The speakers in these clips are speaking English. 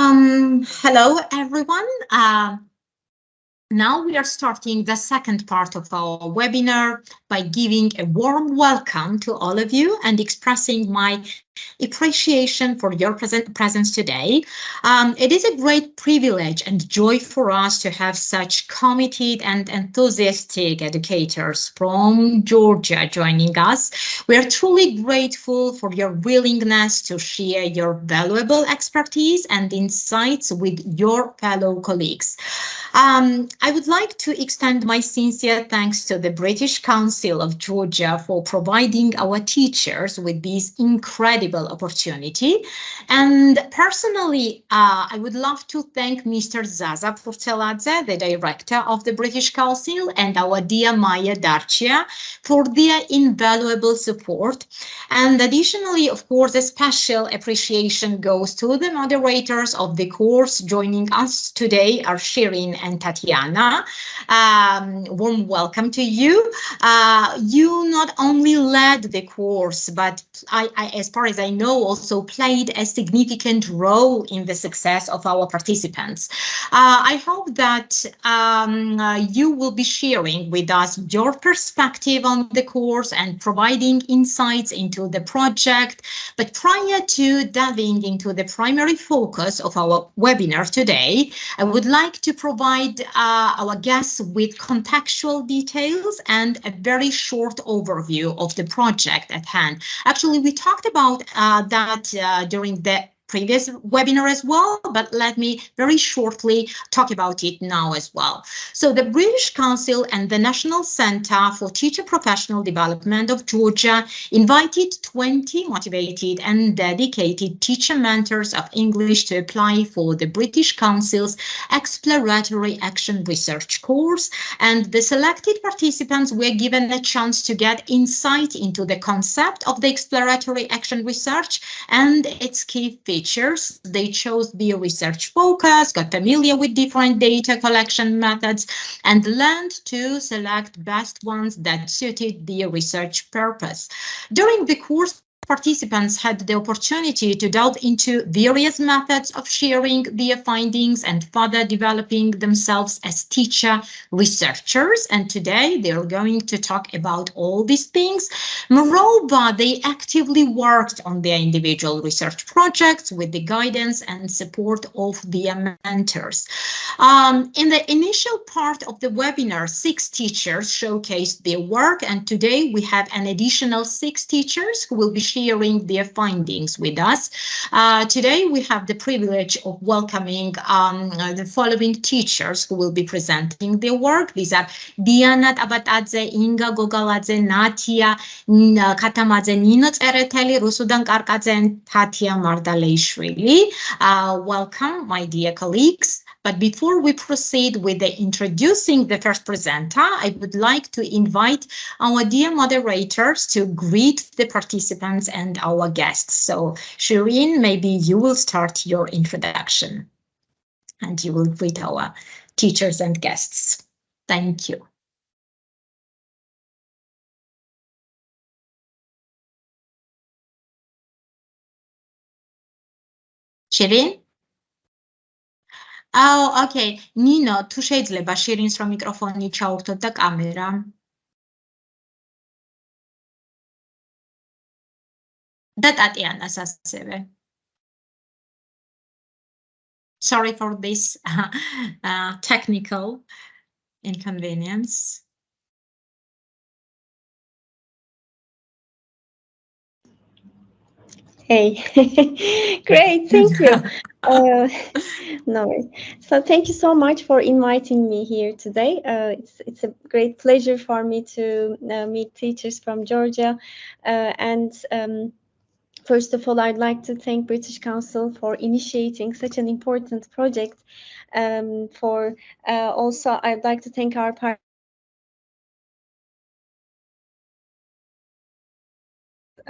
Hello, everyone. Now we are starting the second part of our webinar by giving a warm welcome to all of you and expressing my appreciation for your presence today. It is a great privilege and joy for us to have such committed and enthusiastic educators from Georgia joining us. We are truly grateful for your willingness to share your valuable expertise and insights with your fellow colleagues. I would like to extend my sincere thanks to the British Council of Georgia for providing our teachers with this incredible opportunity. And personally, I would love to thank Mr. Zaza Purteladze, the director of the British Council, and our dear Maya Darcia for their invaluable support. And additionally, of course, a special appreciation goes to the moderators of the course joining us today, are Shirin and Tatiana. Warm welcome to you. You not only led the course, but as far as I know, also played a significant role in the success of our participants. I hope that you will be sharing with us your perspective on the course and providing insights into the project. But prior to diving into the primary focus of our webinar today, I would like to provide our guests with contextual details and a very short overview of the project at hand. Actually, we talked about that during the previous webinar as well, but let me very shortly talk about it now as well. So the British Council and the National Center for Teacher Professional Development of Georgia invited 20 motivated and dedicated teacher mentors of English to apply for the British Council's Exploratory Action Research course, and the selected participants were given a chance to get insight into the concept of the exploratory action research and its key features. They chose the research focus, got familiar with different data collection methods, and learned to select best ones that suited the research purpose. During the course, participants had the opportunity to delve into various methods of sharing their findings and further developing themselves as teacher researchers. And today they're going to talk about all these things. Moreover, they actively worked on their individual research projects with the guidance and support of their mentors. In the initial part of the webinar, 6 teachers showcased their work, and today we have an additional 6 teachers who will be sharing their findings with us. Today we have the privilege of welcoming the following teachers who will be presenting their work. These are Diana Tabatadze, Inga Gogaladze, Natia Katamadze, Nino Tsereteli, Rusudan Karkadze, and Tatia Mardaleishvili. Welcome, my dear colleagues. But before we proceed with introducing the first presenter, I would like to invite our dear moderators to greet the participants and our guests. So, Shirin, maybe you will start your introduction and you will greet our teachers and guests. Thank you. Shirin? Okay. Nino, თუ შეიძლება შირინს რომ მიკროფონი ჩაურთოთ და კამერა. და ტატიანას ასევე. Sorry for this technical inconvenience. Hey, great, thank you. No worries. So thank you so much for inviting me here today. It's a great pleasure for me to meet teachers from Georgia. First of all, I'd like to thank British Council for initiating such an important project. Also, I'd like to thank our partners.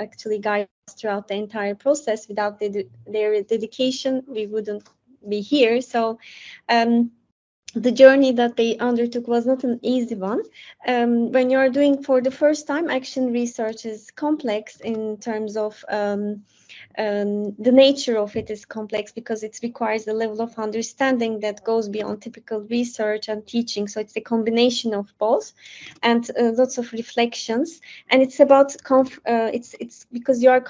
Actually guide us throughout the entire process. Without their dedication, we wouldn't be here. So the journey that they undertook was not an easy one. When you are doing for the first time, action research is complex in terms of the nature of it is complex because it requires a level of understanding that goes beyond typical research and teaching. So it's a combination of both, and lots of reflections. And it's about it's because you are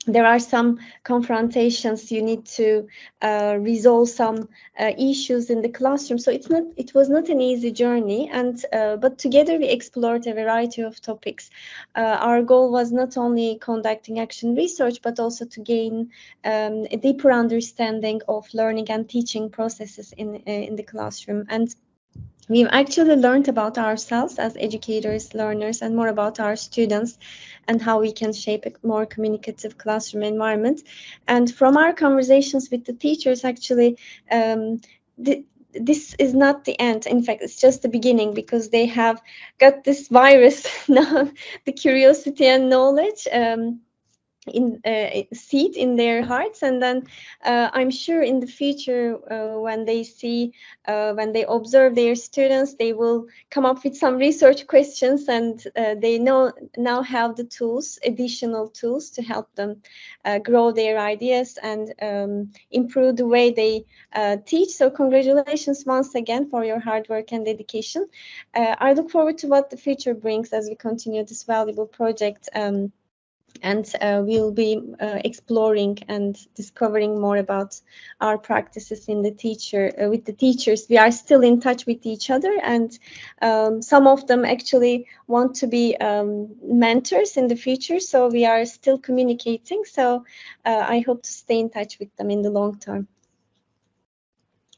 there are some confrontations. You need to resolve some issues in the classroom. So it was not an easy journey, and but together we explored a variety of topics. Our goal was not only conducting action research, but also to gain a deeper understanding of learning and teaching processes in the classroom. And we've actually learned about ourselves as educators, learners, and more about our students and how we can shape a more communicative classroom environment. And from our conversations with the teachers, actually, this is not the end. In fact, it's just the beginning, because they have got this virus now, the curiosity and knowledge seat in their hearts, and then I'm sure in the future when they see when they observe their students, they will come up with some research questions, and they now have the tools, additional tools, to help them grow their ideas and improve the way they teach. So congratulations once again for your hard work and dedication. I look forward to what the future brings as we continue this valuable project. And we'll be exploring and discovering more about our practices in the with the teachers. We are still in touch with each other, and some of them actually want to be mentors in the future. So we are still communicating. So I hope to stay in touch with them in the long term.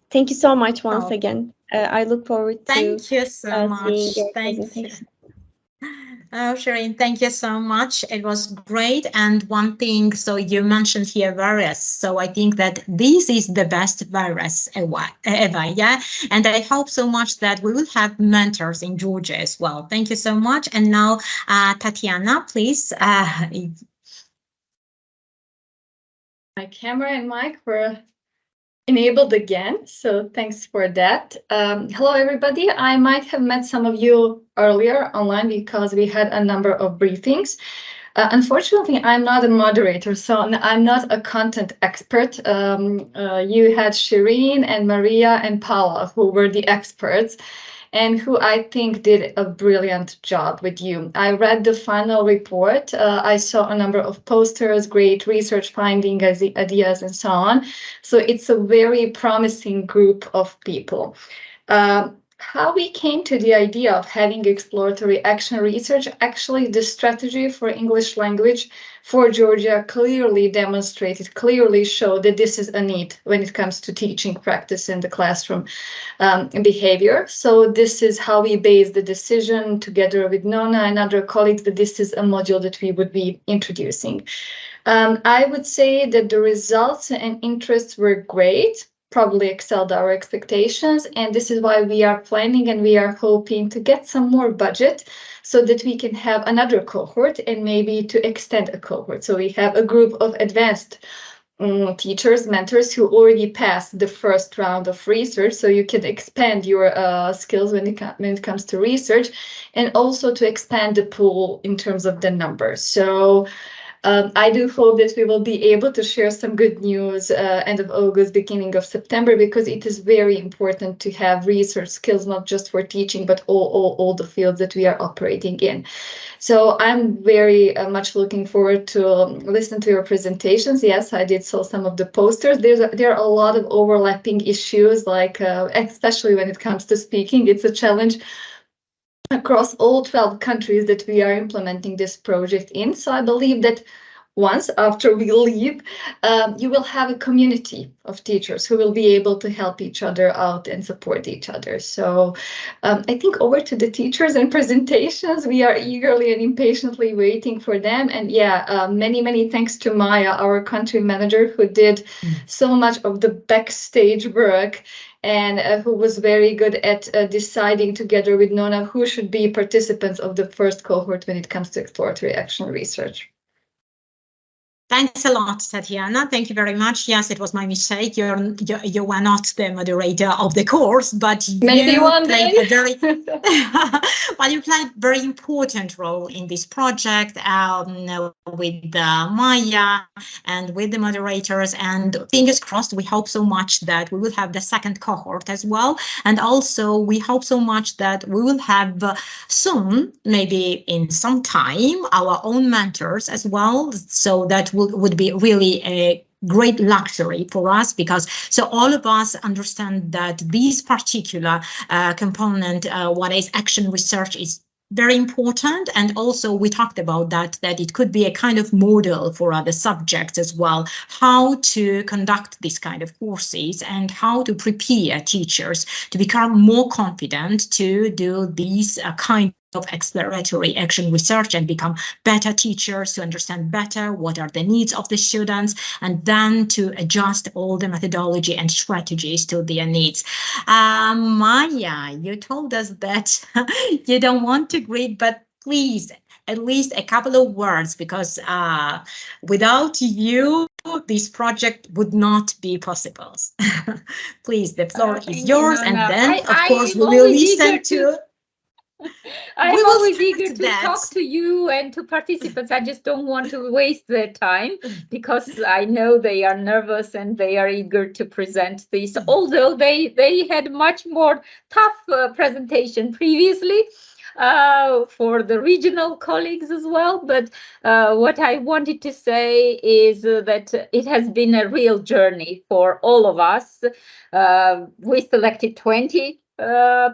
Thank you so much once again. I look forward to thank you so much. Seeing your Thank presentation. Oh, Shireen, thank you so much. It was great. And one thing, so you mentioned here virus. So I think that this is the best virus ever, yeah? And I hope so much that we will have mentors in Georgia as well. Thank you so much. And now, Tatiana, please. My camera and mic were enabled again, so thanks for that. Hello, everybody. I might have met some of you earlier online because we had a number of briefings. Unfortunately, I'm not a moderator, so I'm not a content expert. You had Shireen and Maria and Paula, who were the experts, and who I think did a brilliant job with you. I read the final report. I saw a number of posters, great research findings, ideas, and so on. So it's a very promising group of people. How we came to the idea of having exploratory action research, actually the strategy for English language for Georgia clearly demonstrated, clearly showed that this is a need when it comes to teaching practice in the classroom behavior. So this is how we based the decision together with Nona and other colleagues that this is a module that we would be introducing. I would say that the results and interests were great, probably excelled our expectations, and this is why we are planning and we are hoping to get some more budget so that we can have another cohort and maybe to extend a cohort. So we have a group of advanced teachers, mentors who already passed the first round of research, so you can expand your skills when it comes to research, and also to expand the pool in terms of the numbers. So I do hope that we will be able to share some good news end of August, beginning of September, because it is very important to have research skills, not just for teaching, but all the fields that we are operating in. So I'm very much looking forward to listen to your presentations. Yes, I did saw some of the posters. There are a lot of overlapping issues, like especially when it comes to speaking. It's a challenge across all 12 countries that we are implementing this project in. So I believe that once after we leave, you will have a community of teachers who will be able to help each other out and support each other. So I think over to the teachers and presentations. We are eagerly and impatiently waiting for them. And yeah, many thanks to Maya, our country manager, who did so much of the backstage work and who was very good at deciding together with Nona who should be participants of the first cohort when it comes to exploratory action research. Thanks a lot, Tatiana. Thank you very much. Yes, it was my mistake. You were not the moderator of the course, but Maybe you one played day. a very, well, you played very important role in this project with Maya and with the moderators. And fingers crossed, we hope so much that we will have the second cohort as well. And also, we hope so much that we will have soon, maybe in some time, our own mentors as well. So that would be really a great luxury for us, because so all of us understand that this particular component, what is action research, is very important. And also we talked about that it could be a kind of model for other subjects as well, how to conduct this kind of courses and how to prepare teachers to become more confident to do these kind of exploratory action research and become better teachers, to understand better what are the needs of the students, and then to adjust all the methodology and strategies to their needs. Maya, you told us that you don't want to greet, but please, at least a couple of words, because without you, this project would not be possible. Please, the floor is yours, and then, of course, we will listen to... I'm always eager to talk to you and to participants. I just don't want to waste their time, because I know they are nervous and they are eager to present this, although they had much more tough presentation previously for the regional colleagues as well. But what I wanted to say is that it has been a real journey for all of us. We selected 20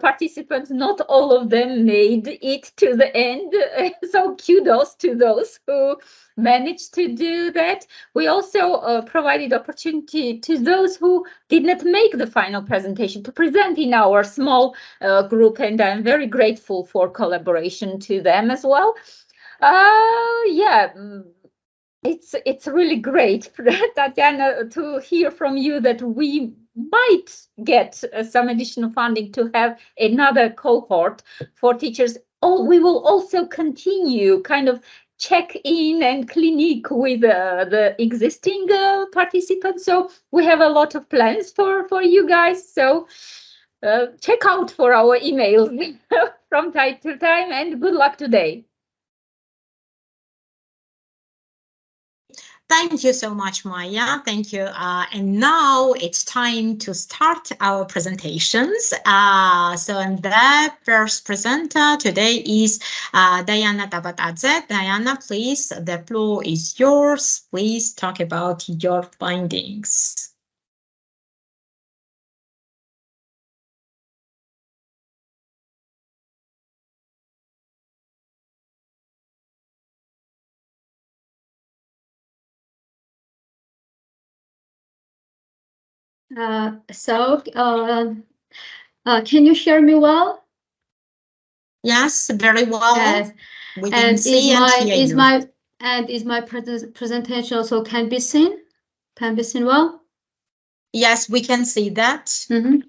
participants. Not all of them made it to the end, so kudos to those who managed to do that. We also provided opportunity to those who did not make the final presentation to present in our small group, and I'm very grateful for collaboration to them as well. Yeah, it's really great, Tatiana, to hear from you that we might get some additional funding to have another cohort for teachers. We will also continue kind of check in and clinic with the existing participants. So we have a lot of plans for you guys. So check out for our emails from time to time, and good luck today. Thank you so much, Maya. Thank you. And now it's time to start our presentations. So the first presenter today is Diana Tabatadze. Diana, please, the floor is yours. Please talk about your findings. Can you hear me well? Yes, very well. Yes. We can see and hear you. Is my presentation also can be seen? Can be seen well? Yes, we can see that. Mm-hmm.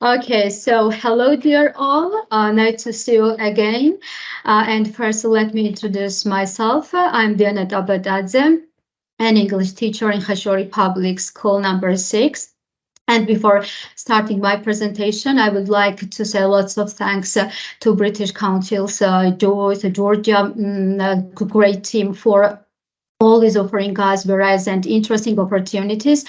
Okay, so hello dear all, nice to see you again. And first let me introduce myself. I'm Diana Tabatadze, an English teacher in Khashoggi Public School number 6. And before starting my presentation, I would like to say lots of thanks to British Council's Georgia great team for always offering us various and interesting opportunities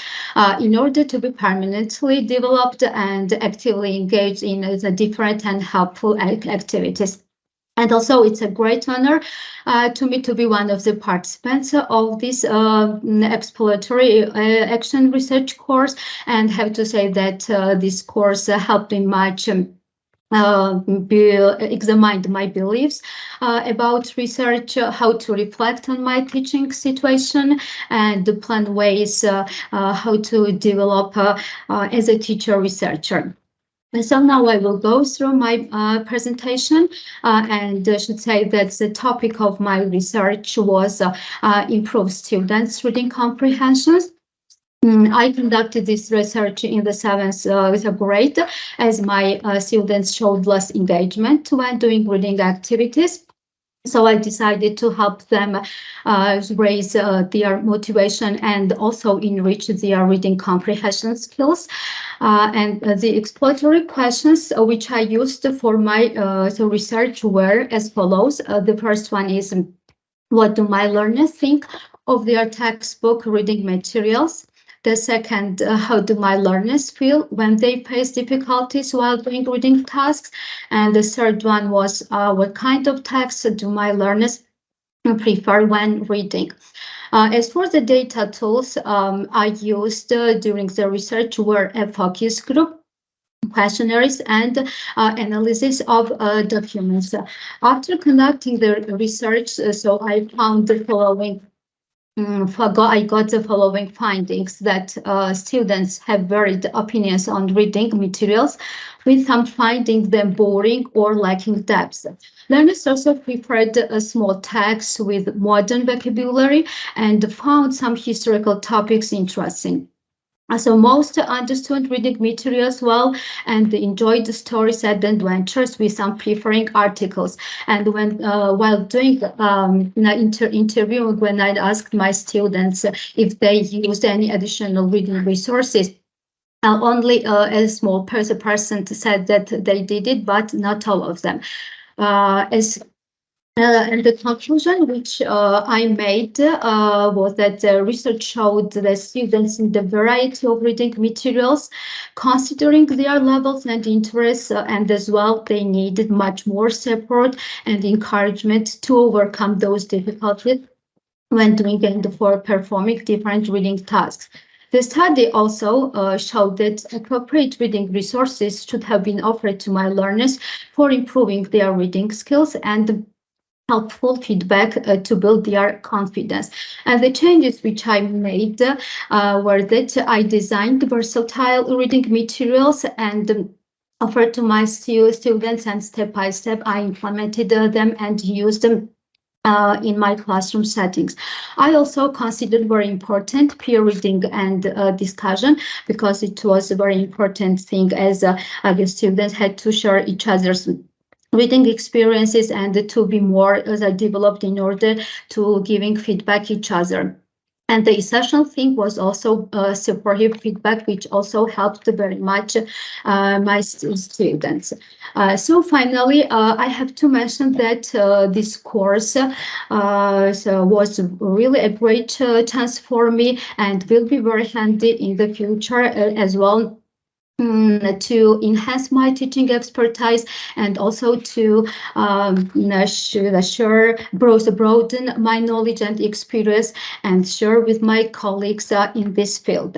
in order to be permanently developed and actively engaged in the different and helpful activities. And also, it's a great honor to me to be one of the participants of this exploratory action research course, and have to say that this course helped me much examine my beliefs about research, how to reflect on my teaching situation, and plan ways how to develop as a teacher researcher. So now I will go through my presentation, and I should say that the topic of my research was improve students' reading comprehensions. I conducted this research in the 7th grade, as my students showed less engagement when doing reading activities. So I decided to help them raise their motivation and also enrich their reading comprehension skills. And the exploratory questions which I used for my research were as follows. The first one is, what do my learners think of their textbook reading materials? The second, how do my learners feel when they face difficulties while doing reading tasks? And the third one was, what kind of texts do my learners prefer when reading? As for the data tools I used during the research were a focus group, questionnaires, and analysis of documents. After conducting the research, so I found the following. I got the following findings that students have varied opinions on reading materials, with some finding them boring or lacking depth. Learners also preferred small texts with modern vocabulary and found some historical topics interesting. So most understood reading materials well and enjoyed the stories and adventures, with some preferring articles. And when while doing interview, when I asked my students if they used any additional reading resources, only a small percent said that they did it, but not all of them. And the conclusion which I made was that the research showed that students in the variety of reading materials, considering their levels and interests, and as well, they needed much more support and encouragement to overcome those difficulties when doing and for performing different reading tasks. The study also showed that appropriate reading resources should have been offered to my learners for improving their reading skills and helpful feedback to build their confidence. And the changes which I made were that I designed versatile reading materials and offered to my students, and step by step I implemented them and used them in my classroom settings. I also considered very important peer reading and discussion, because it was a very important thing, as the students had to share each other's reading experiences and to be more developed in order to giving feedback each other. And the essential thing was also supportive feedback, which also helped very much my students. So finally, I have to mention that this course was really a great chance for me and will be very handy in the future as well, to enhance my teaching expertise and also to broaden my knowledge and experience and share with my colleagues in this field.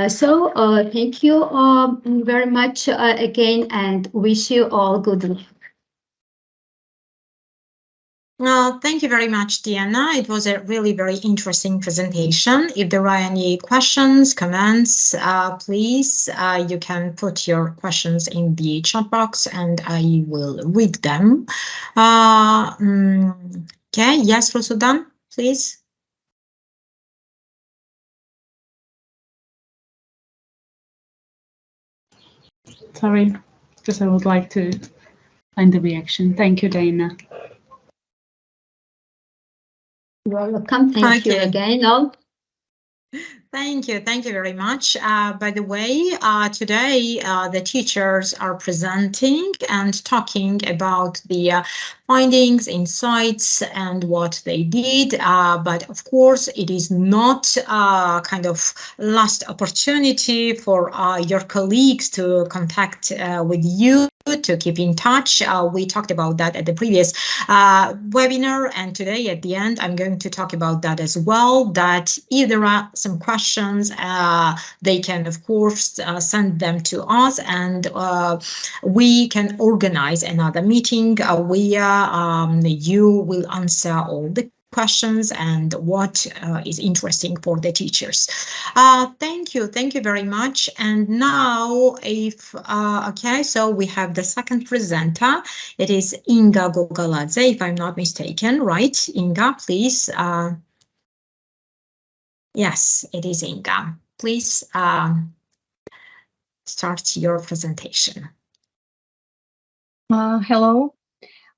So thank you very much again, and wish you all good luck. Well, thank you very much, Diana. It was a really very interesting presentation. If there are any questions, comments, please, you can put your questions in the chat box and I will read them. Okay, yes, Rosudan, please. Sorry, because I would like to find the reaction. Thank you, Diana. You're welcome. Thank you again. All. Thank you very much. By the way, today the teachers are presenting and talking about the findings, insights, and what they did. But of course, it is not kind of last opportunity for your colleagues to contact with you, to keep in touch. We talked about that at the previous webinar, and today at the end, I'm going to talk about that as well, that if there are some questions, they can, of course, send them to us, and we can organize another meeting where you will answer all the questions and what is interesting for the teachers. Thank you very much. And now, okay, so we have the second presenter. It is Inga Gogaladze, if I'm not mistaken, right? Inga, please. Yes, it is Inga. Please start your presentation. Hello.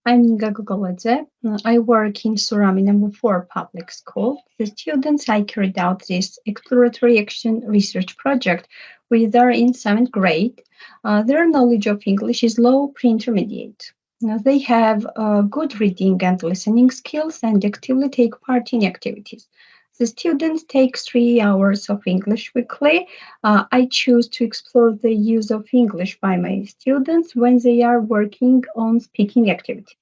I'm Inga Gogoladze. I work in Surami No. 4 public school. The students I carried out this exploratory action research project with are in 7th grade. Their knowledge of English is low pre-intermediate. They have good reading and listening skills and actively take part in activities. The students take 3 hours of English weekly. I choose to explore the use of English by my students when they are working on speaking activities.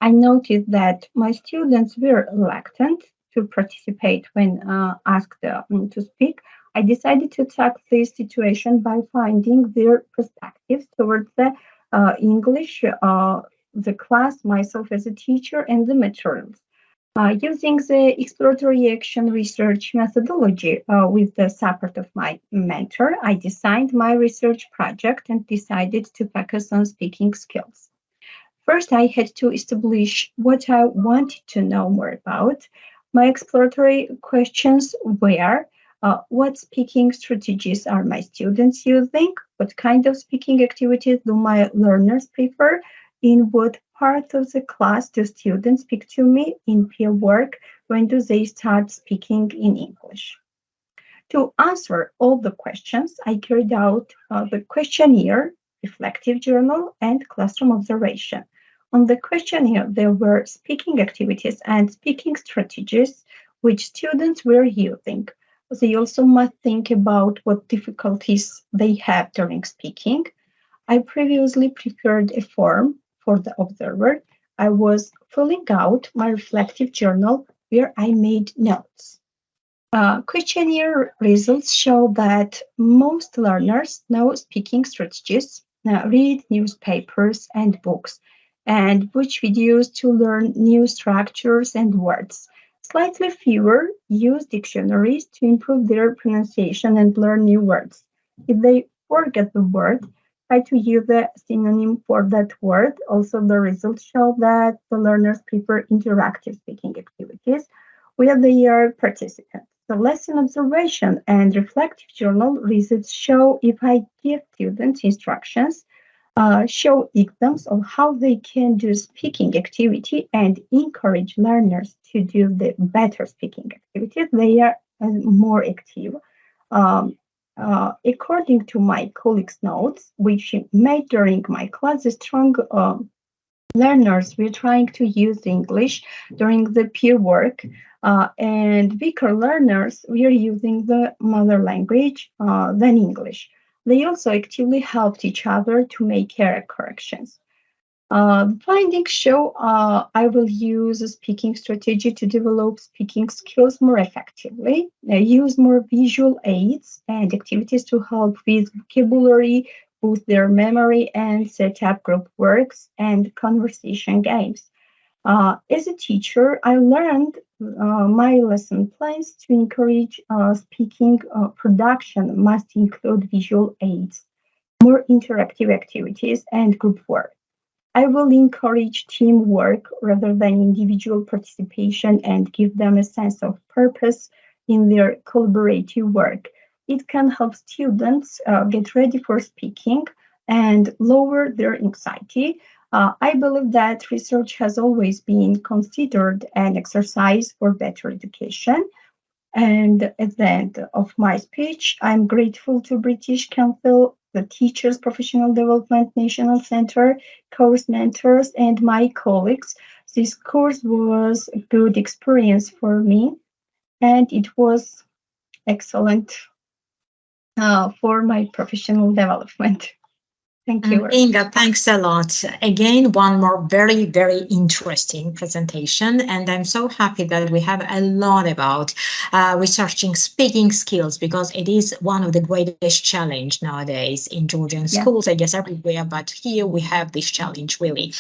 I noticed that my students were reluctant to participate when asked to speak. I decided to tackle this situation by finding their perspectives towards the English, the class, myself as a teacher, and the materials. Using the exploratory action research methodology with the support of my mentor, I designed my research project and decided to focus on speaking skills. First, I had to establish what I wanted to know more about. My exploratory questions were, what speaking strategies are my students using? What kind of speaking activities do my learners prefer? In what part of the class do students speak to me? In peer work, when do they start speaking in English? To answer all the questions, I carried out the questionnaire, reflective journal, and classroom observation. On the questionnaire, there were speaking activities and speaking strategies which students were using. They also must think about what difficulties they have during speaking. I previously prepared a form for the observer. I was filling out my reflective journal where I made notes. Questionnaire results show that most learners know speaking strategies, read newspapers and books, and watch videos to learn new structures and words. Slightly fewer use dictionaries to improve their pronunciation and learn new words. If they forget the word, try to use a synonym for that word. Also, the results show that the learners prefer interactive speaking activities where they are participants. The lesson observation and reflective journal results show if I give students instructions, show examples of how they can do speaking activity and encourage learners to do the better speaking activities, they are more active. According to my colleagues' notes, which made during my class, the strong learners were trying to use English during the peer work, and weaker learners were using the mother language than English. They also actively helped each other to make error corrections. The findings show I will use a speaking strategy to develop speaking skills more effectively, use more visual aids and activities to help with vocabulary, boost their memory, and set up group works and conversation games. As a teacher, I learned my lesson plans to encourage speaking production must include visual aids, more interactive activities, and group work. I will encourage teamwork rather than individual participation and give them a sense of purpose in their collaborative work. It can help students get ready for speaking and lower their anxiety. I believe that research has always been considered an exercise for better education. And at the end of my speech, I'm grateful to British Council, the Teachers Professional Development National Center, course mentors, and my colleagues. This course was a good experience for me, and it was excellent for my professional development. Thank you. Inga, thanks a lot. Again, one more very, very interesting presentation. And I'm so happy that we have a lot about researching speaking skills, because it is one of the greatest challenge nowadays in Georgian schools, I guess everywhere, but here we have this challenge really.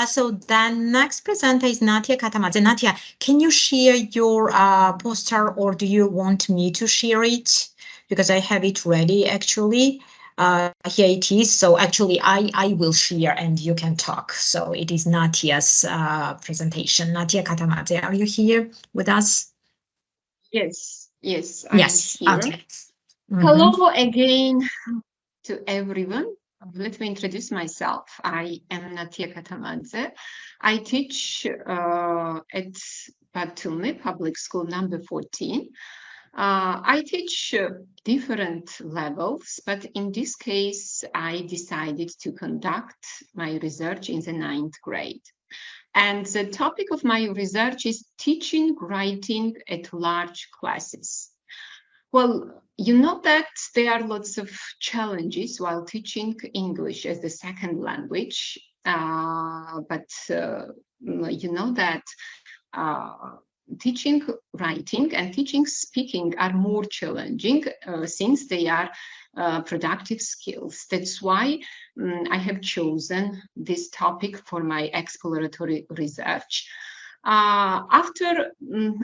So the next presenter is Natia Katamadze. Natia, can you share your poster, or do you want me to share it? Because I have it ready actually. Here it is. So actually I will share and you can talk. So it is Natia's presentation. Natia Katamadze, are you here with us? Yes, I'm here. Okay. Hello again to everyone. Let me introduce myself. I am Natia Katamadze. I teach at Batumi Public School number 14. I teach different levels, but in this case, I decided to conduct my research in the 9th grade. And the topic of my research is teaching writing at large classes. Well, you know that there are lots of challenges while teaching English as the second language, but you know that teaching writing and teaching speaking are more challenging since they are productive skills. That's why I have chosen this topic for my exploratory research. After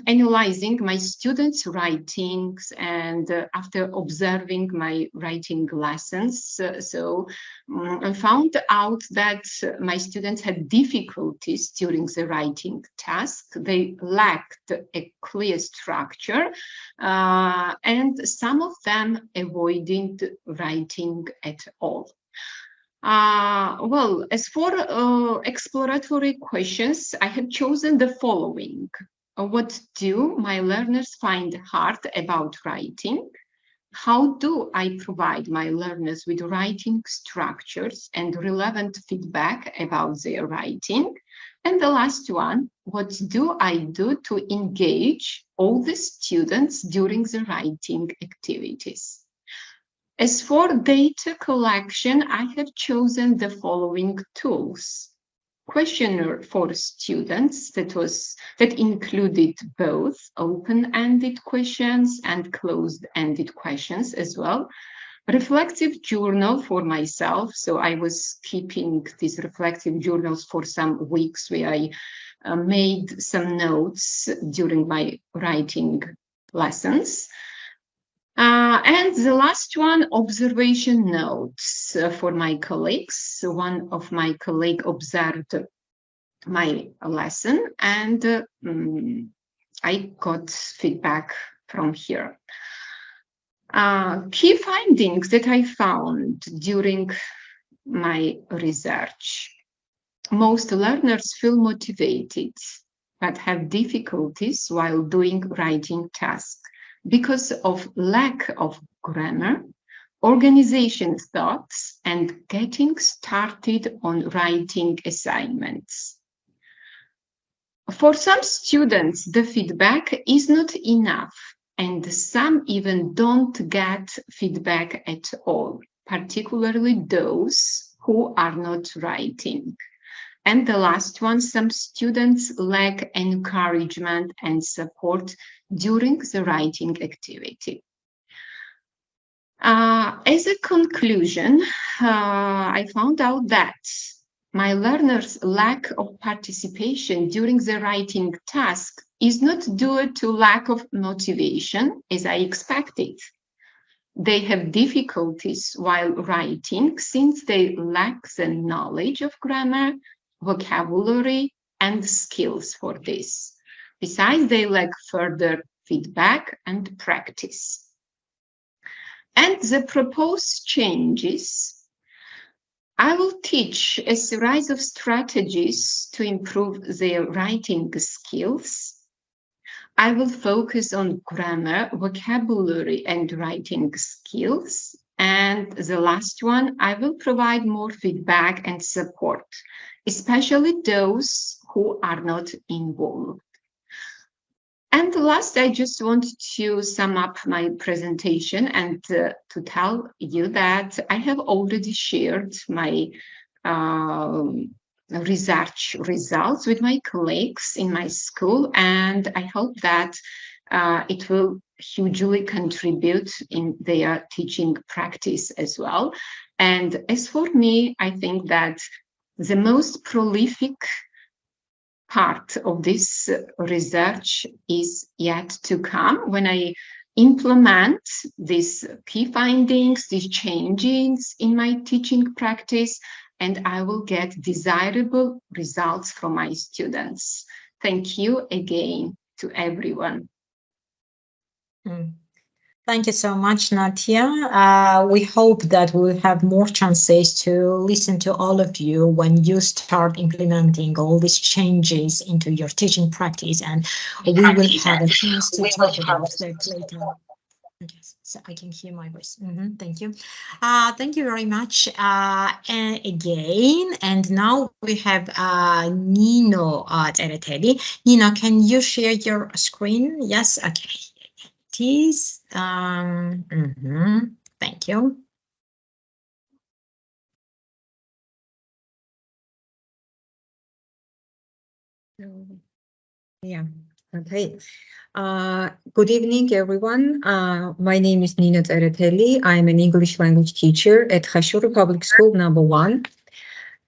analyzing my students' writings and after observing my writing lessons, I found out that my students had difficulties during the writing task. They lacked a clear structure, and some of them avoided writing at all. Well, as for exploratory questions, I have chosen the following. What do my learners find hard about writing? How do I provide my learners with writing structures and relevant feedback about their writing? And the last one, what do I do to engage all the students during the writing activities? As for data collection, I have chosen the following tools. Questionnaire for students that included both open-ended questions and closed-ended questions as well. Reflective journal for myself. So I was keeping these reflective journals for some weeks where I made some notes during my writing lessons. And the last one, observation notes for my colleagues. One of my colleagues observed my lesson and I got feedback from here. Key findings that I found during my research. Most learners feel motivated but have difficulties while doing writing tasks because of lack of grammar, organization thoughts, and getting started on writing assignments. For some students, the feedback is not enough, and some even don't get feedback at all, particularly those who are not writing. And the last one, some students lack encouragement and support during the writing activity. As a conclusion, I found out that my learners' lack of participation during the writing task is not due to lack of motivation, as I expected. They have difficulties while writing since they lack the knowledge of grammar, vocabulary, and skills for this. Besides, they lack further feedback and practice. And the proposed changes, I will teach a series of strategies to improve their writing skills. I will focus on grammar, vocabulary, and writing skills. And the last one, I will provide more feedback and support, especially those who are not involved. And last, I just want to sum up my presentation and to tell you that I have already shared my research results with my colleagues in my school, and I hope that it will hugely contribute in their teaching practice as well. And as for me, I think that the most prolific part of this research is yet to come when I implement these key findings, these changes in my teaching practice, and I will get desirable results from my students. Thank you again to everyone. Thank you so much, Natia. We hope that we'll have more chances to listen to all of you when you start implementing all these changes into your teaching practice, and we will have a chance to talk about that later. Yes, so I can hear my voice. Thank you. Thank you very much again. And now we have Nino Tereteli. Nino, can you share your screen? Yes, okay. It is. Thank you. Yeah, okay. Good evening, everyone. My name is Nino Tereteli. I'm an English language teacher at Khashoggi Public School #1.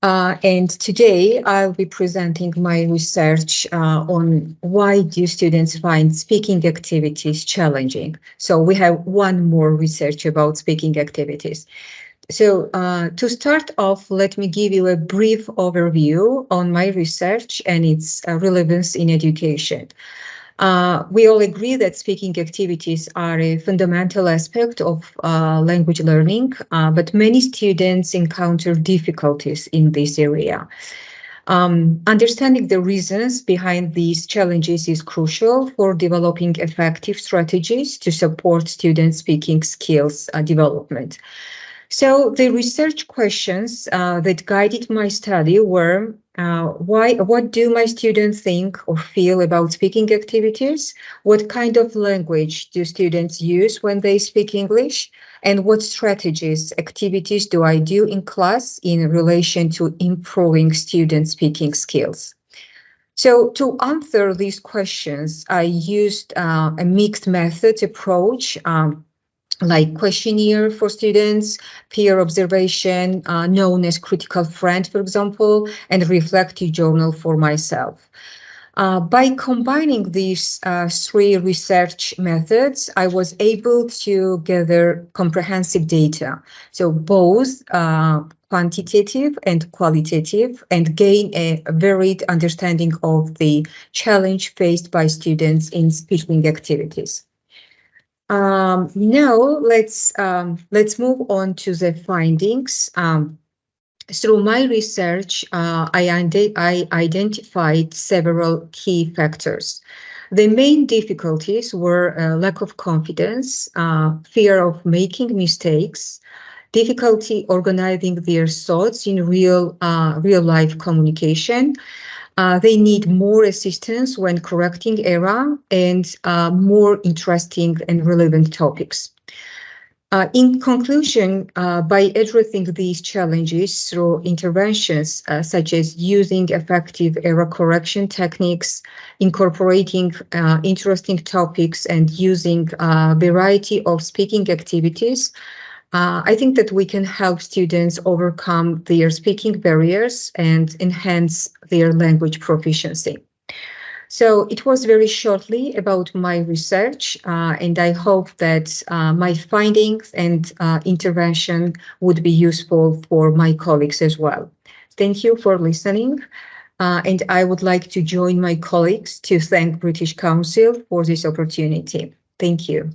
And today I'll be presenting my research on why do students find speaking activities challenging. So we have one more research about speaking activities. So to start off, let me give you a brief overview on my research and its relevance in education. We all agree that speaking activities are a fundamental aspect of language learning, but many students encounter difficulties in this area. Understanding the reasons behind these challenges is crucial for developing effective strategies to support students' speaking skills development. So the research questions that guided my study were, what do my students think or feel about speaking activities? What kind of language do students use when they speak English? And what strategies, activities do I do in class in relation to improving student speaking skills? So to answer these questions, I used a mixed method approach, like questionnaire for students, peer observation, known as critical friend, for example, and reflective journal for myself. By combining these three research methods, I was able to gather comprehensive data, so both quantitative and qualitative, and gain a varied understanding of the challenge faced by students in speaking activities. Now let's move on to the findings. Through my research, I identified several key factors. The main difficulties were lack of confidence, fear of making mistakes, difficulty organizing their thoughts in real life communication. They need more assistance when correcting error and more interesting and relevant topics. In conclusion, by addressing these challenges through interventions such as using effective error correction techniques, incorporating interesting topics, and using a variety of speaking activities, I think that we can help students overcome their speaking barriers and enhance their language proficiency. So it was very shortly about my research, and I hope that my findings and intervention would be useful for my colleagues as well. Thank you for listening, and I would like to join my colleagues to thank British Council for this opportunity. Thank you.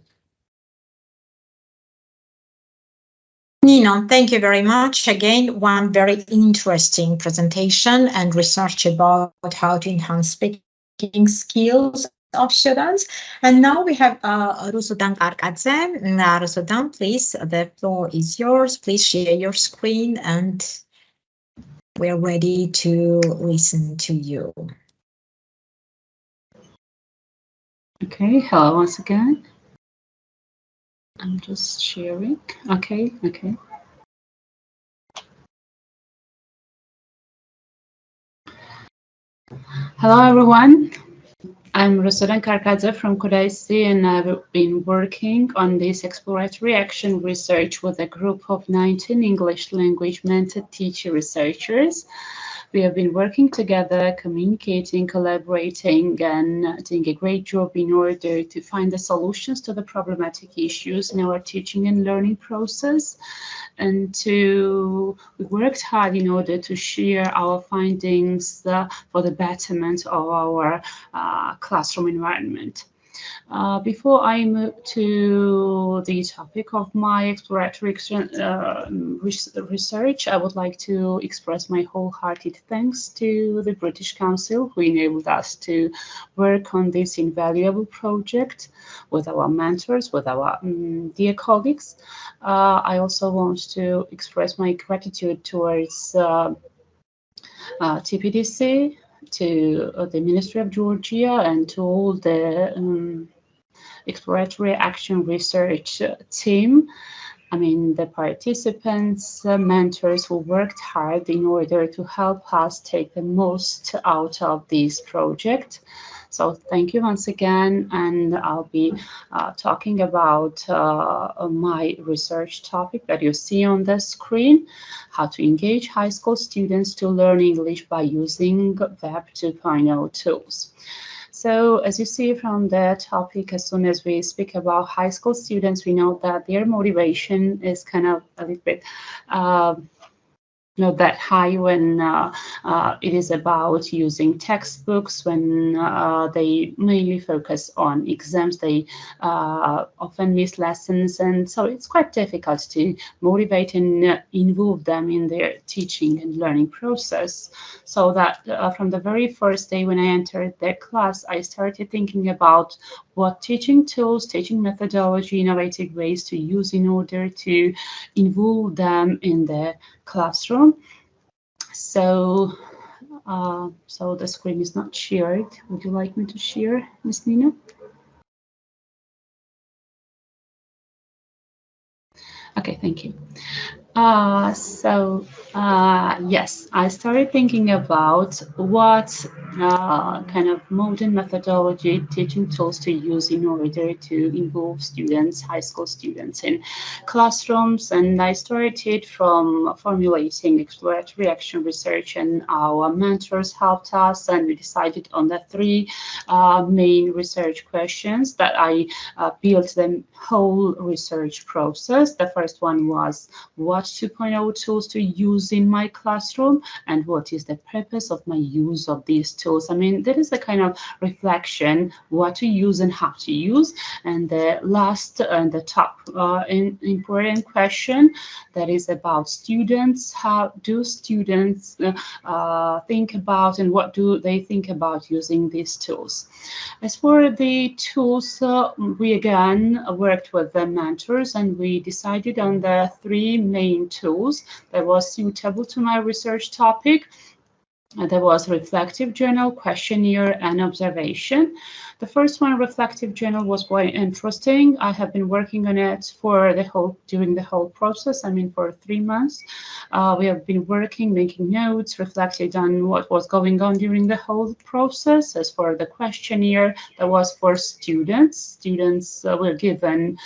Nino, thank you very much. Again, one very interesting presentation and research about how to enhance speaking skills of students. And now we have Rusudan Karkadze. Rusudan, please, the floor is yours. Please share your screen and we're ready to listen to you. Okay, hello once again. I'm just sharing. Okay. Hello, everyone. I'm Rusudan Karkadze from Kudaisi, and I've been working on this exploratory action research with a group of 19 English language mentored teacher researchers. We have been working together, communicating, collaborating, and doing a great job in order to find the solutions to the problematic issues in our teaching and learning process. And we worked hard in order to share our findings for the betterment of our classroom environment. Before I move to the topic of my exploratory research, I would like to express my wholehearted thanks to the British Council, who enabled us to work on this invaluable project with our mentors, with our dear colleagues. I also want to express my gratitude towards TPDC, to the Ministry of Georgia, and to all the exploratory action research team. I mean, the participants, mentors who worked hard in order to help us take the most out of this project. So thank you once again, and I'll be talking about my research topic that you see on the screen: how to engage high school students to learn English by using Web 2.0 tools. So as you see from the topic, as soon as we speak about high school students, we know that their motivation is kind of a little bit not that high when it is about using textbooks, when they mainly focus on exams. They often miss lessons, and so it's quite difficult to motivate and involve them in their teaching and learning process. So that from the very first day when I entered their class, I started thinking about what teaching tools, teaching methodology, innovative ways to use in order to involve them in the classroom. So, so the screen is not shared. Would you like me to share, Ms. Nina? Okay, thank you. Yes, I started thinking about what kind of modern methodology, teaching tools to use in order to involve students, high school students, in classrooms. And I started from formulating exploratory action research, and our mentors helped us, and we decided on the three main research questions that I built the whole research process. The first one was, what 2.0 tools to use in my classroom, and what is the purpose of my use of these tools? I mean, there is a kind of reflection, what to use and how to use. And the last and the top important question, that is about students. How do students think about, and what do they think about using these tools? As for the tools, we again worked with the mentors, and we decided on the three main tools that was suitable to my research topic. There was reflective journal, questionnaire, and observation. The first one, reflective journal, was quite interesting. I have been working on it for during the whole process. I mean, for 3 months. We have been working, making notes, reflected on what was going on during the whole process. As for the questionnaire, that was for students. Students were given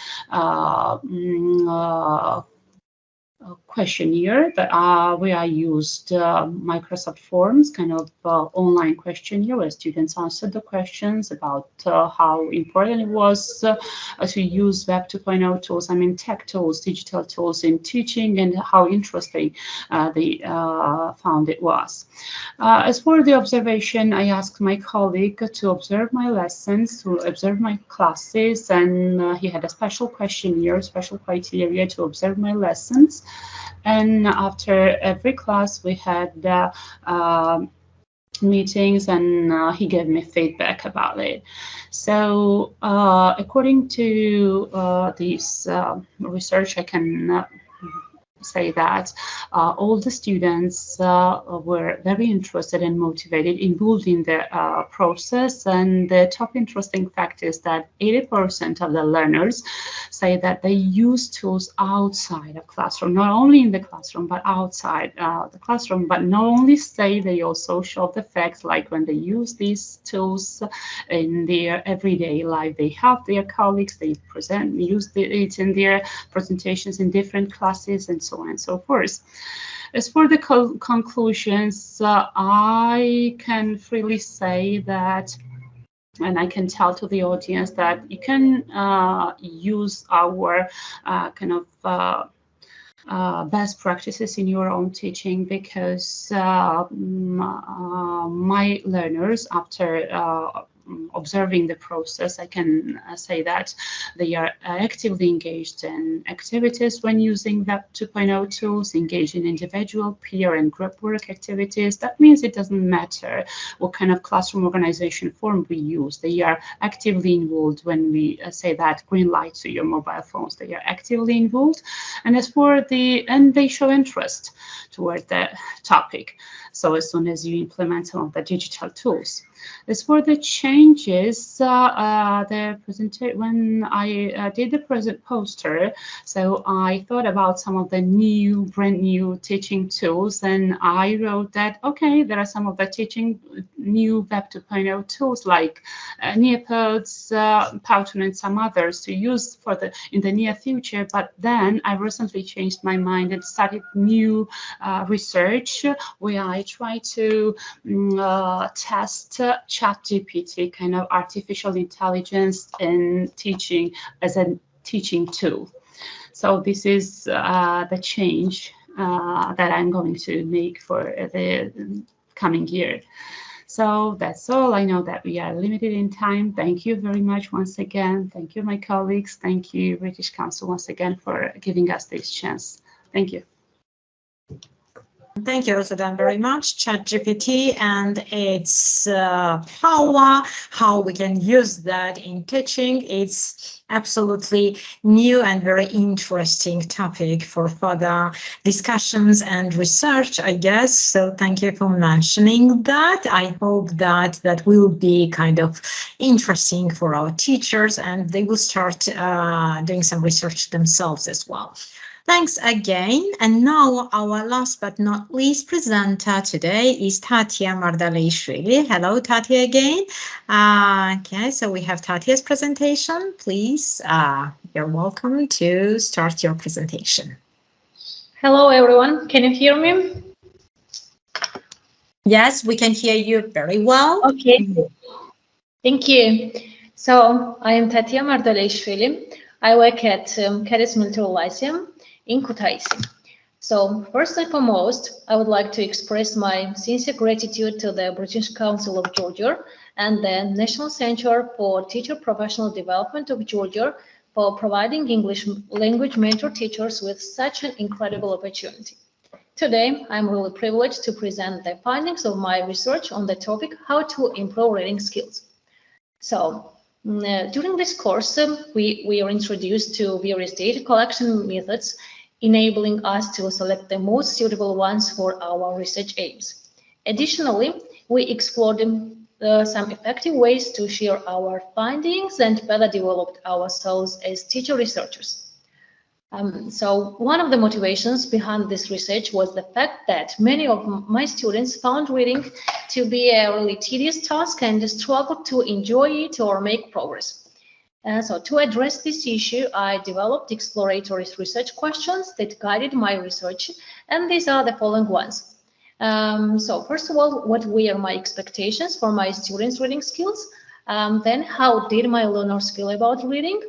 questionnaire that where I used Microsoft Forms, kind of online questionnaire where students answered the questions about how important it was to use Web 2.0 tools, I mean tech tools, digital tools in teaching, and how interesting they found it was. As for the observation, I asked my colleague to observe my lessons, to observe my classes, and he had a special questionnaire, special criteria to observe my lessons. And after every class, we had meetings, and he gave me feedback about it. So according to this research, I can say that all the students were very interested and motivated, involved in the process. And the top interesting fact is that 80% of the learners say that they use tools outside of classroom, not only in the classroom, but outside the classroom. But not only say, they also show the facts, like when they use these tools in their everyday life, they help their colleagues, they use it in their presentations in different classes, and so on and so forth. As for the conclusions, I can freely say that, and I can tell to the audience, that you can use our kind of best practices in your own teaching, because my learners, after observing the process, I can say that they are actively engaged in activities when using Web 2.0 tools, engaged in individual, peer, and group work activities. That means it doesn't matter what kind of classroom organization form we use. They are actively involved when we say that green light to your mobile phones. They are actively involved. And as for and they show interest toward the topic. So as soon as you implement some of the digital tools. As for the changes, when I did the present poster, so I thought about some of the brand new teaching tools, and I wrote that, okay, there are some of the new Web 2.0 tools like Neopods, Powtoon, and some others to use in the near future. But then I recently changed my mind and started new research where I try to test ChatGPT, kind of artificial intelligence in teaching as a teaching tool. So this is the change that I'm going to make for the coming year. So that's all. I know that we are limited in time. Thank you very much once again. Thank you, my colleagues. Thank you, British Council, once again for giving us this chance. Thank you. Thank you, Rosadan, very much. ChatGPT and its power, how we can use that in teaching. It's absolutely new and very interesting topic for further discussions and research, I guess. So thank you for mentioning that. I hope that will be kind of interesting for our teachers and they will start doing some research themselves as well. Thanks again. And now our last but not least presenter today is Tatia Mardalishvili. Hello, Tatia again. Okay, so we have Tatia's presentation. Please, you're welcome to start your presentation. Hello, everyone. Can you hear me? Yes, we can hear you very well. Okay. Thank you. So I am Tatia Mardalishvili. I work at Cadets Military Lyceum in Kutaisi. So first and foremost, I would like to express my sincere gratitude to the British Council of Georgia and the National Center for Teacher Professional Development of Georgia for providing English language mentor teachers with such an incredible opportunity. Today, I'm really privileged to present the findings of my research on the topic, how to improve reading skills. So during this course, we are introduced to various data collection methods, enabling us to select the most suitable ones for our research aims. Additionally, we explored some effective ways to share our findings and better developed ourselves as teacher researchers. So one of the motivations behind this research was the fact that many of my students found reading to be a really tedious task and struggled to enjoy it or make progress. So to address this issue, I developed exploratory research questions that guided my research, and these are the following ones. So first of all, what were my expectations for my students' reading skills? Then how did my learners feel about reading?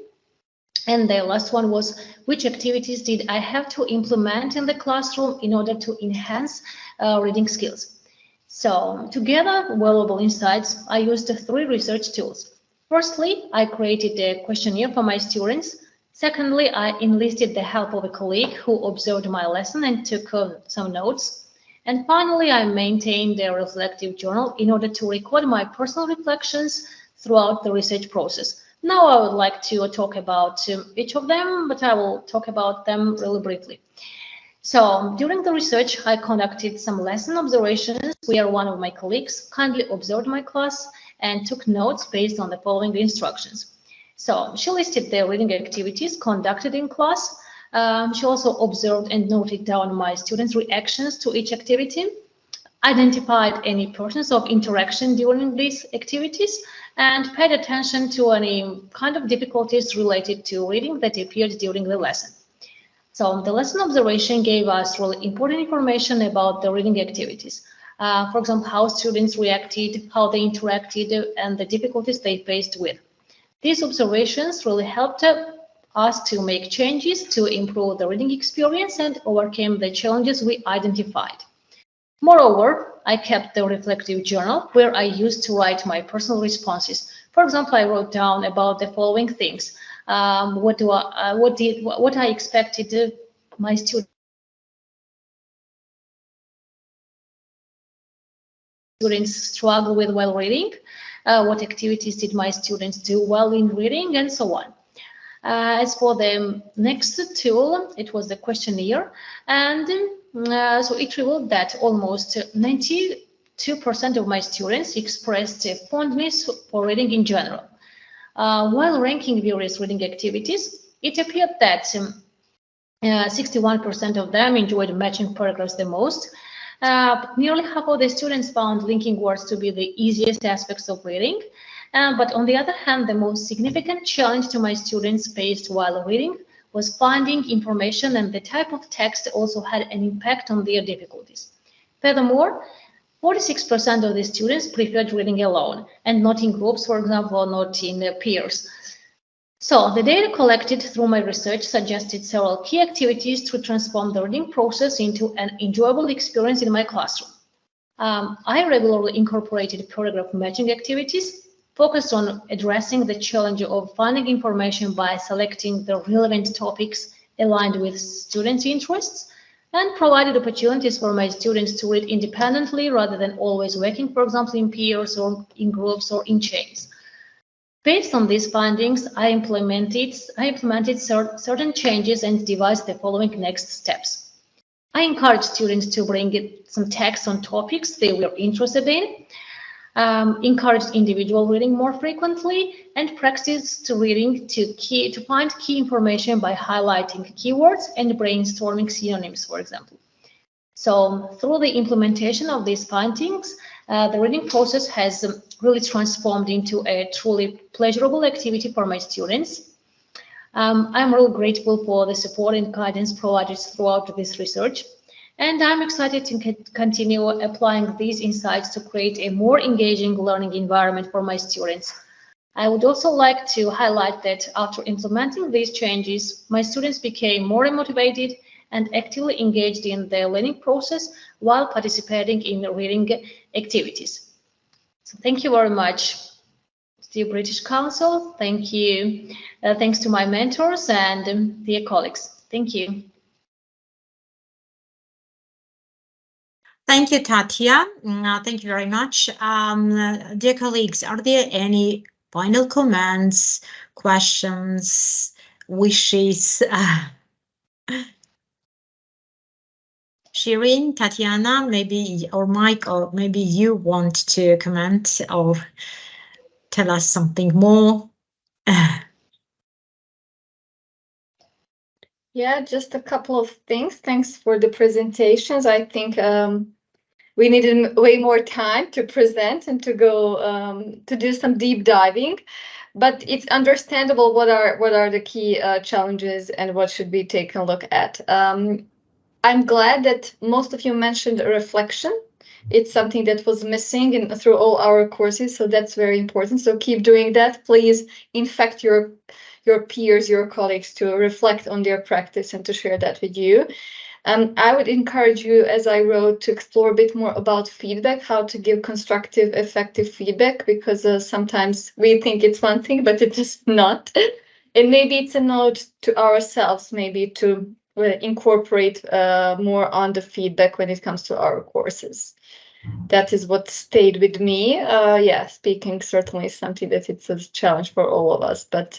And the last one was, which activities did I have to implement in the classroom in order to enhance reading skills? So together, valuable insights, I used 3 research tools. Firstly, I created a questionnaire for my students. Secondly, I enlisted the help of a colleague who observed my lesson and took some notes. And finally, I maintained a reflective journal in order to record my personal reflections throughout the research process. Now I would like to talk about each of them, but I will talk about them really briefly. So during the research, I conducted some lesson observations where one of my colleagues kindly observed my class and took notes based on the following instructions. So she listed the reading activities conducted in class. She also observed and noted down my students' reactions to each activity, identified any portions of interaction during these activities, and paid attention to any kind of difficulties related to reading that appeared during the lesson. So the lesson observation gave us really important information about the reading activities. For example, how students reacted, how they interacted, and the difficulties they faced with. These observations really helped us to make changes to improve the reading experience and overcome the challenges we identified. Moreover, I kept the reflective journal where I used to write my personal responses. For example, I wrote down about the following things: what I expected my students struggle with while reading, what activities did my students do well in reading, and so on. As for the next tool, it was the questionnaire, and so it revealed that almost 92% of my students expressed a fondness for reading in general. While ranking various reading activities, it appeared that 61% of them enjoyed matching paragraphs the most. Nearly half of the students found linking words to be the easiest aspects of reading. But on the other hand, the most significant challenge to my students faced while reading was finding information, and the type of text also had an impact on their difficulties. Furthermore, 46% of the students preferred reading alone and not in groups, for example, or not in peers. So the data collected through my research suggested several key activities to transform the reading process into an enjoyable experience in my classroom. I regularly incorporated paragraph matching activities, focused on addressing the challenge of finding information by selecting the relevant topics aligned with students' interests, and provided opportunities for my students to read independently rather than always working, for example, in peers or in groups or in chains. Based on these findings, I implemented certain changes and devised the following next steps. I encouraged students to bring some text on topics they were interested in, encouraged individual reading more frequently, and practiced reading to find key information by highlighting keywords and brainstorming synonyms, for example. So through the implementation of these findings, the reading process has really transformed into a truly pleasurable activity for my students. I'm really grateful for the support and guidance provided throughout this research, and I'm excited to continue applying these insights to create a more engaging learning environment for my students. I would also like to highlight that after implementing these changes, my students became more motivated and actively engaged in the learning process while participating in reading activities. So thank you very much to the British Council. Thank you. Thanks to my mentors and dear colleagues. Thank you. Thank you, Tatia. Thank you very much. Dear colleagues, are there any final comments, questions, wishes? Shirin, Tatiana, maybe, or Mike, or maybe you want to comment or tell us something more? Yeah, just a couple of things. Thanks for the presentations. I think we needed way more time to present and to go to do some deep diving, but it's understandable what are the key challenges and what should be taken a look at. I'm glad that most of you mentioned reflection. It's something that was missing through all our courses, so that's very important. So keep doing that. Please infect your peers, your colleagues to reflect on their practice and to share that with you. I would encourage you, as I wrote, to explore a bit more about feedback, how to give constructive, effective feedback, because sometimes we think it's one thing, but it is not. And maybe it's a note to ourselves, maybe to incorporate more on the feedback when it comes to our courses. That is what stayed with me. Yeah, speaking certainly is something that it's a challenge for all of us, but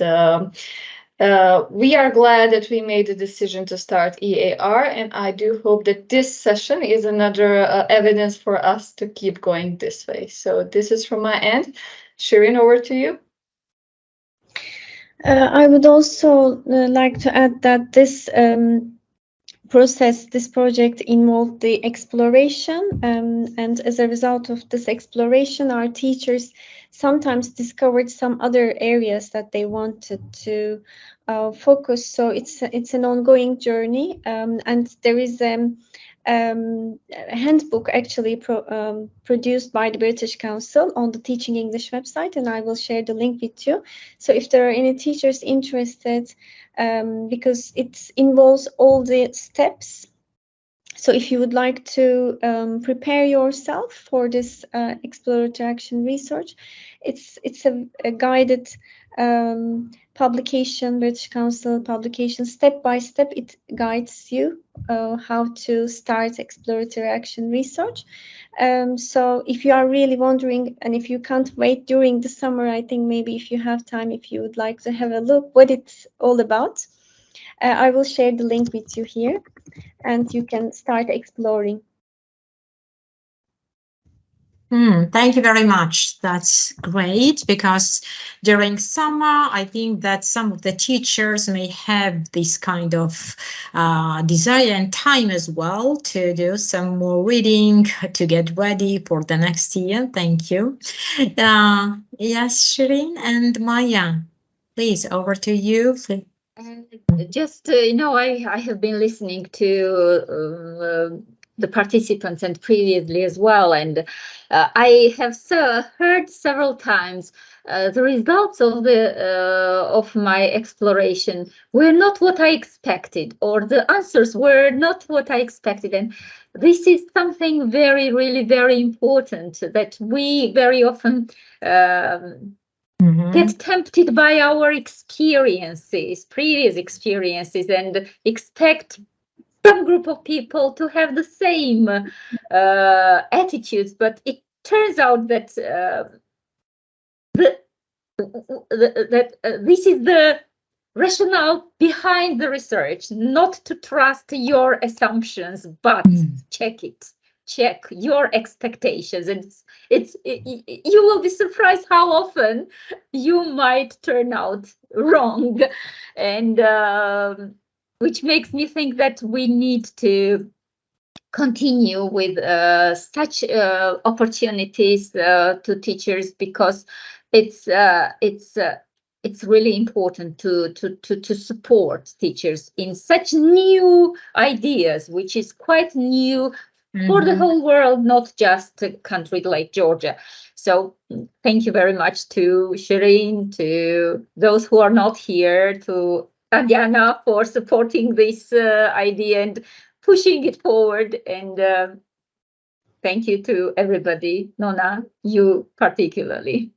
we are glad that we made the decision to start EAR, and I do hope that this session is another evidence for us to keep going this way. So this is from my end. Shirin, over to you. I would also like to add that this project involved the exploration, and as a result of this exploration, our teachers sometimes discovered some other areas that they wanted to focus. So it's an ongoing journey, and there is a handbook actually produced by the British Council on the Teaching English website, and I will share the link with you. So if there are any teachers interested, because it involves all the steps So if you would like to prepare yourself for this exploratory action research, it's a guided publication, British Council publication. Step by step, it guides you how to start exploratory action research. So if you are really wondering, and if you can't wait during the summer, I think maybe if you have time, if you would like to have a look what it's all about, I will share the link with you here, and you can start exploring. Thank you very much. That's great, because during summer, I think that some of the teachers may have this kind of desire and time as well to do some more reading to get ready for the next year. Thank you. Yes, Shireen and Maya, please, over to you. Just, I have been listening to the participants and previously as well, and I have heard several times the results of my exploration were not what I expected, or the answers were not what I expected, and this is something really very important, that we very often get tempted by our experiences, previous experiences, and expect some group of people to have the same attitudes, but it turns out that this is the rationale behind the research, not to trust your assumptions, but check your expectations, and you will be surprised how often you might turn out wrong, and which makes me think that we need to continue with such opportunities to teachers, because it's really important to support teachers in such new ideas, which is quite new for the whole world, not just a country like Georgia. So thank you very much to Shireen, to those who are not here, to Diana for supporting this idea and pushing it forward, and thank you to everybody, Nona, you particularly.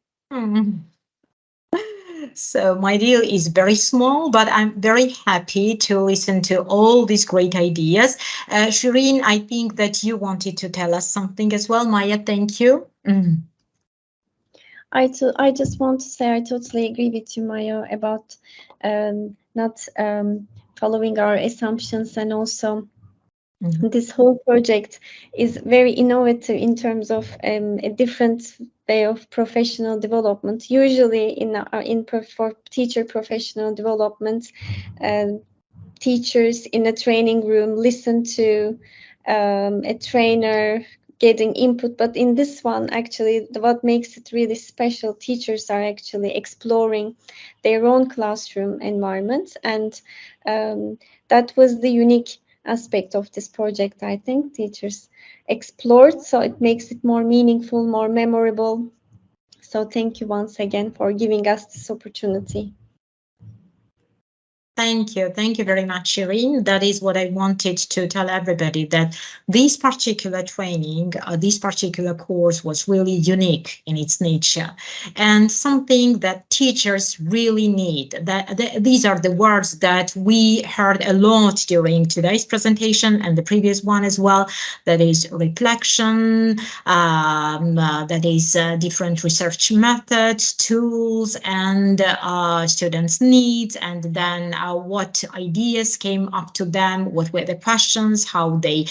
So my deal is very small, but I'm very happy to listen to all these great ideas. Shireen, I think that you wanted to tell us something as well. Maya, thank you. I just want to say I totally agree with you, Maya, about not following our assumptions, and also this whole project is very innovative in terms of a different way of professional development. Usually for teacher professional development, teachers in a training room listen to a trainer getting input, but in this one, actually, what makes it really special, teachers are actually exploring their own classroom environment, and that was the unique aspect of this project. I think teachers explored, so it makes it more meaningful, more memorable. So thank you once again for giving us this opportunity. Thank you very much, Shireen. That is what I wanted to tell everybody, that this particular training, this particular course was really unique in its nature, and something that teachers really need. These are the words that we heard a lot during today's presentation and the previous one as well. That is reflection, that is different research methods, tools, and students' needs, and then what ideas came up to them, what were the questions, how they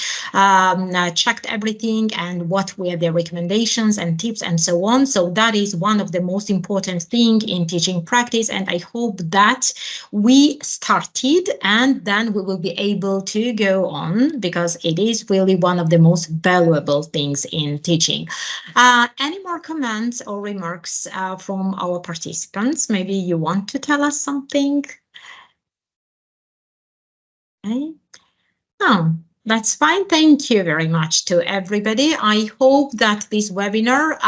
checked everything, and what were their recommendations and tips, and so on. So that is one of the most important things in teaching practice, and I hope that we started and then we will be able to go on, because it is really one of the most valuable things in teaching. Any more comments or remarks from our participants? Maybe you want to tell us something? Okay. No, that's fine. Thank you very much to everybody. I hope that this webinar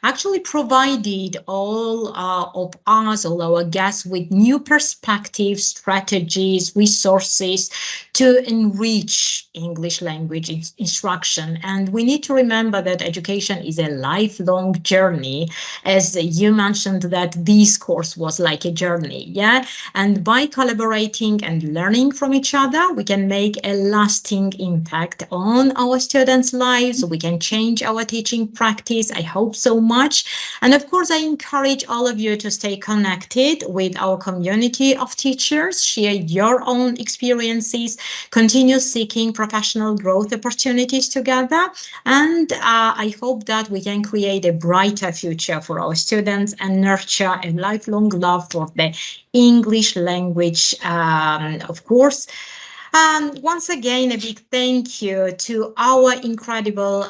actually provided all of us, all our guests, with new perspectives, strategies, resources to enrich English language instruction. And we need to remember that education is a lifelong journey. As you mentioned, that this course was like a journey, yeah? And by collaborating and learning from each other, we can make a lasting impact on our students' lives. We can change our teaching practice. I hope so much. And of course, I encourage all of you to stay connected with our community of teachers, share your own experiences, continue seeking professional growth opportunities together. And I hope that we can create a brighter future for our students and nurture a lifelong love for the English language, of course. Once again, a big thank you to our incredible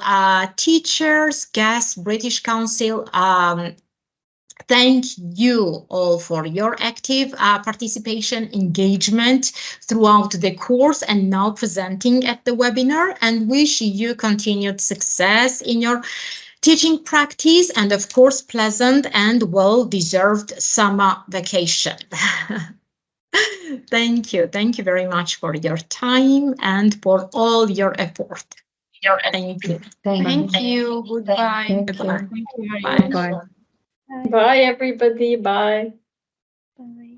teachers, guests, British Council. Thank you all for your active participation, engagement throughout the course and now presenting at the webinar, and wish you continued success in your teaching practice and of course pleasant and well-deserved summer vacation. Thank you very much for your time and for all your effort. Thank you. Thank you. Goodbye. Bye. Thank you. Bye. Bye. Bye, everybody. Bye. Bye.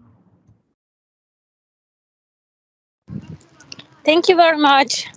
Thank you very much.